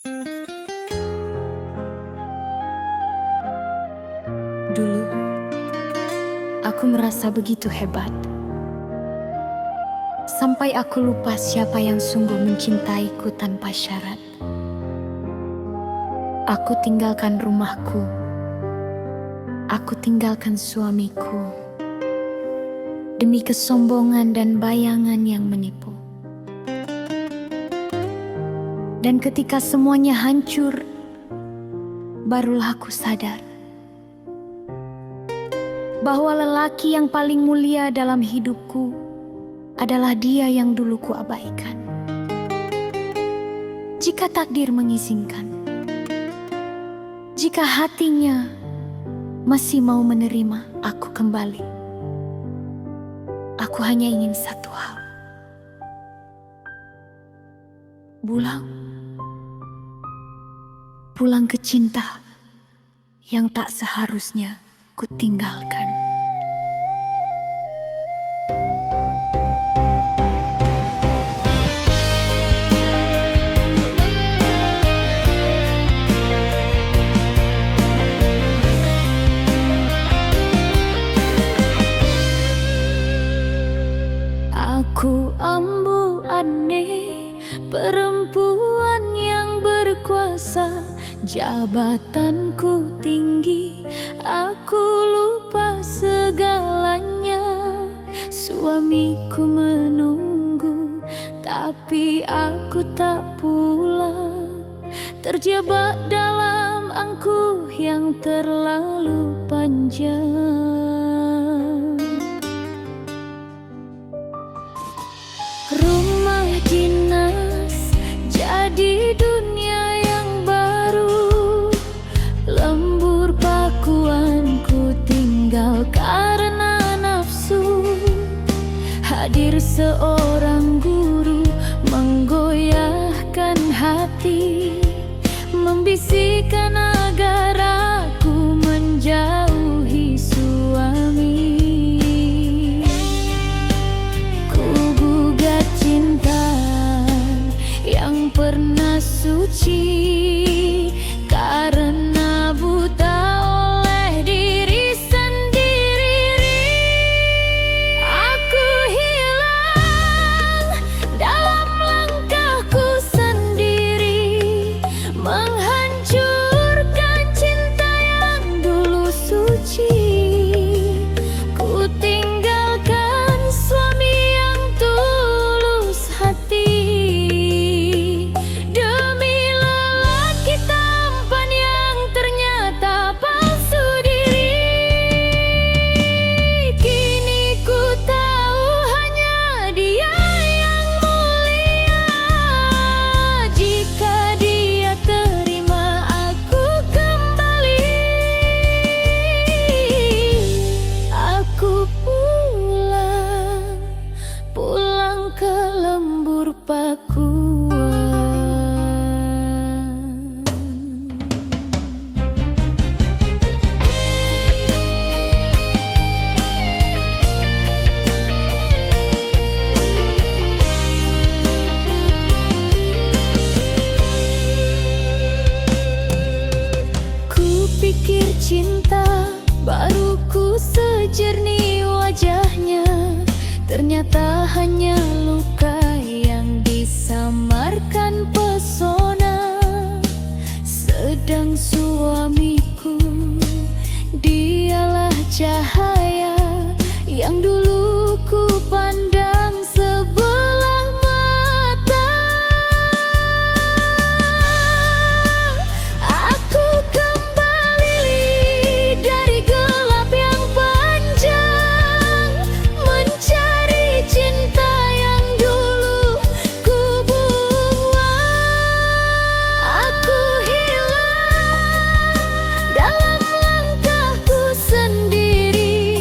Dulu, aku merasa begitu hebat. Sampai aku lupa siapa yang sungguh mencintaiku tanpa syarat. Aku tinggalkan rumahku. Aku tinggalkan suamiku. Demi kesombongan dan bayangan yang menipu. Dan ketika semuanya hancur, barulah aku sadar bahwa lelaki yang paling mulia dalam hidupku adalah dia yang dulu kuabaikan. Jika takdir mengizinkan, jika hatinya masih mau menerima aku kembali, aku hanya ingin satu hal: pulang ke cinta yang tak seharusnya ku tinggalkan. Aku ambu aneh, perempuan yang berkuasa, jabatanku tinggi, aku lupa segalanya. Suamiku menunggu, tapi aku tak pulang, terjebak dalam angkuh yang terlalu panjang. Rumah dinas jadi dunia yang baru, lembur pakuanku tinggal karena nafsu. Hadir seorang guru menggoyahkan hati, membisikkan agar aku menjauhi suami. Ku gugat cinta yang pernah suci karena buta oleh diri sendiri. Aku hilang dalam langkahku sendiri, menghancurkan cinta yang dulu suci. Ku tinggalkan suami yang tulus hati, demi lelaki tampan yang ternyata palsu diri. Kini ku tahu hanya dia yang mulia, jika dia terima aku kembali. Aku pulang ke lembur pakuan. Ku pikir cinta baru ku sejernih wajahnya, ternyata hanya luka yang disamarkan pesona. Sedang suamiku, dialah cahaya yang dulu ku pandang sebelah mata. Aku kembali dari gelap yang panjang, mencari cinta yang dulu ku buang. Aku hilang dalam langkahku sendiri,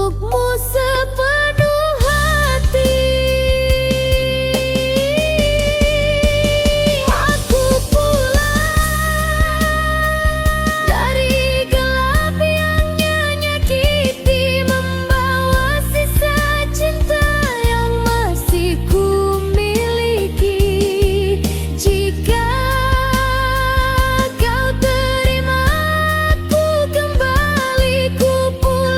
untukmu sepenuh hati. Aku pulang dari gelap yang menyakiti, membawa sisa cinta yang masih ku miliki. Jika kau terima aku kembali, ku pulang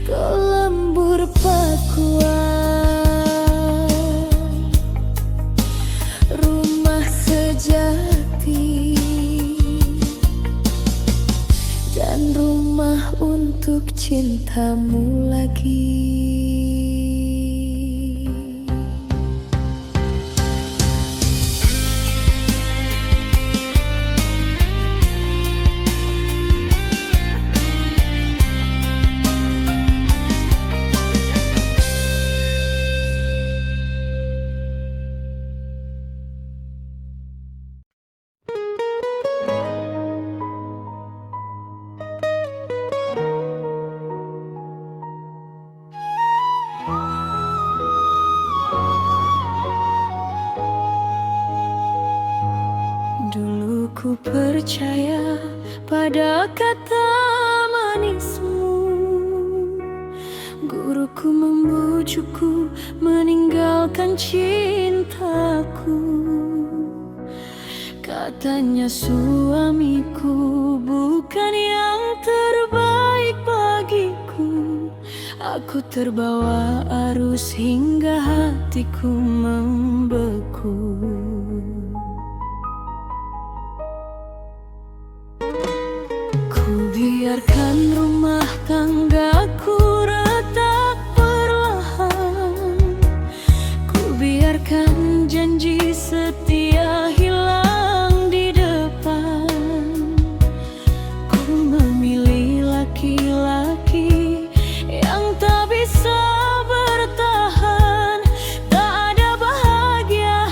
ke lembur Pakuan, rumah sejati, dan rumah untuk cintamu lagi. Dulu ku percaya pada kata manismu, guruku membujukku meninggalkan cintaku. Katanya suamiku bukan yang terbaik bagiku. Aku terbawa arus hingga hatiku membeku. Biarkan rumah tanggaku retak perlahan, ku biarkan janji setia hilang di depan. Ku memilih laki-laki yang tak bisa bertahan, tak ada bahagia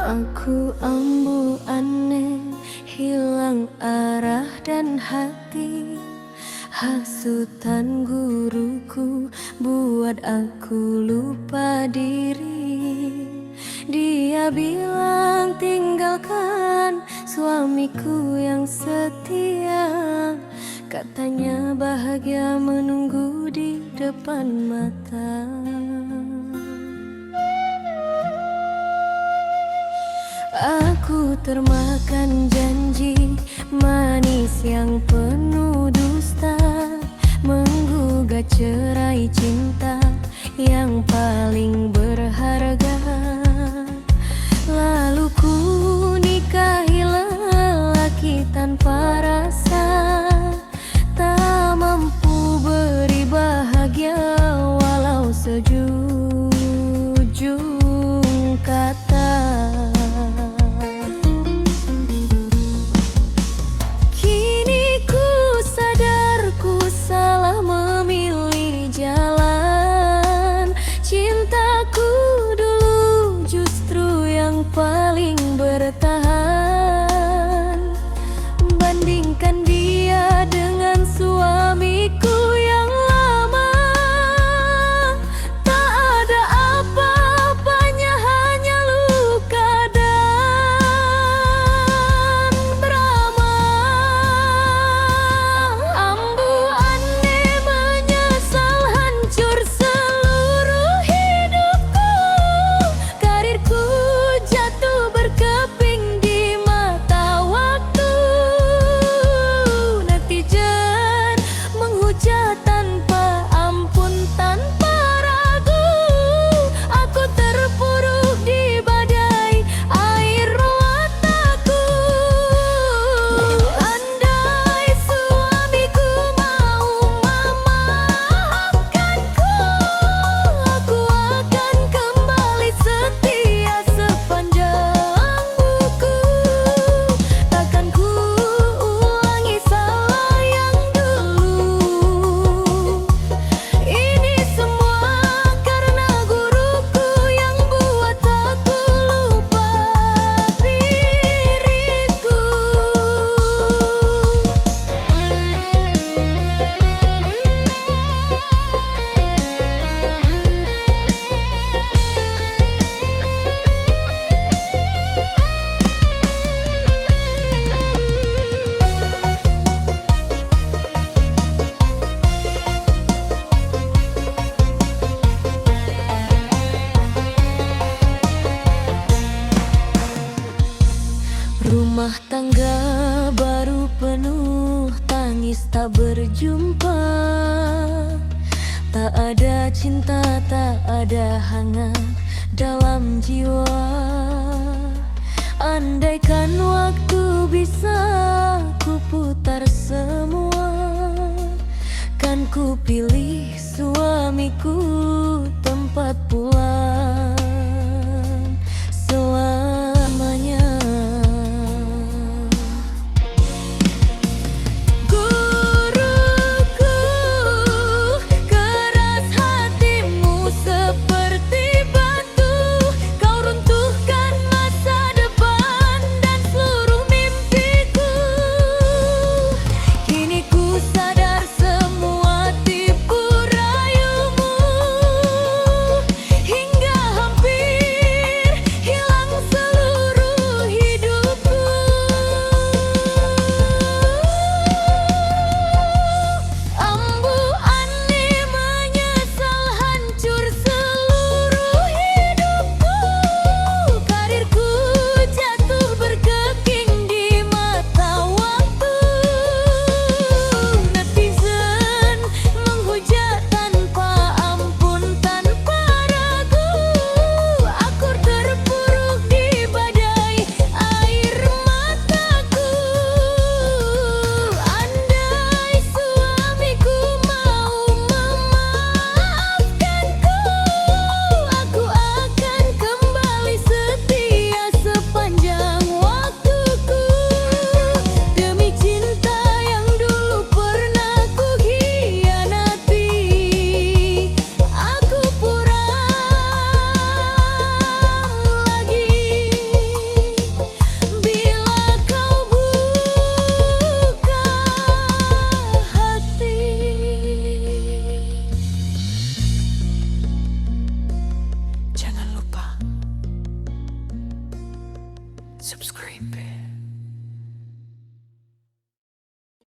Aku ambu aneh, hilang arah dan hati. Hasutan guruku buat aku lupa diri. Dia bilang tinggalkan suamiku yang setia. Katanya bahagia menunggu di depan mata. Aku termakan janji manis yang penuh dusta, menggugat cerai cinta yang paling berharga. Lalu ku nikahi lelaki tanpa rasa, tak mampu beri bahagia walau sejujung kata. Paling bertahan, bandingkan dia dengan suamiku yang lama. Tak ada apa-apanya, hanya luka dan drama. Ambu aneh menyesal, hancur seluruh hidupku. Karirku jatuh berkeping di mata waktu. Netizen menghujat tanpa ampun, tanpa ragu. Aku terpuruk di badai air mataku. Andai suamiku mau memaafkanku, aku akan kembali setia sepanjang buku. Takkan ku ulangi salah yang dulu. Ini semua karena guruku yang buat aku lupa diriku. Rumah tangga baru penuh tangis tak berjumpa. Tak ada cinta, tak ada hangat dalam jiwa. Andaikan waktu bisa ku putar semua, kan ku pilih suamiku tempat pulang selamanya. Guruku, keras hatimu seperti batu. Kau runtuhkan masa depan dan seluruh mimpiku. Kini ku sadar semua tipu rayumu, hingga Subscribe.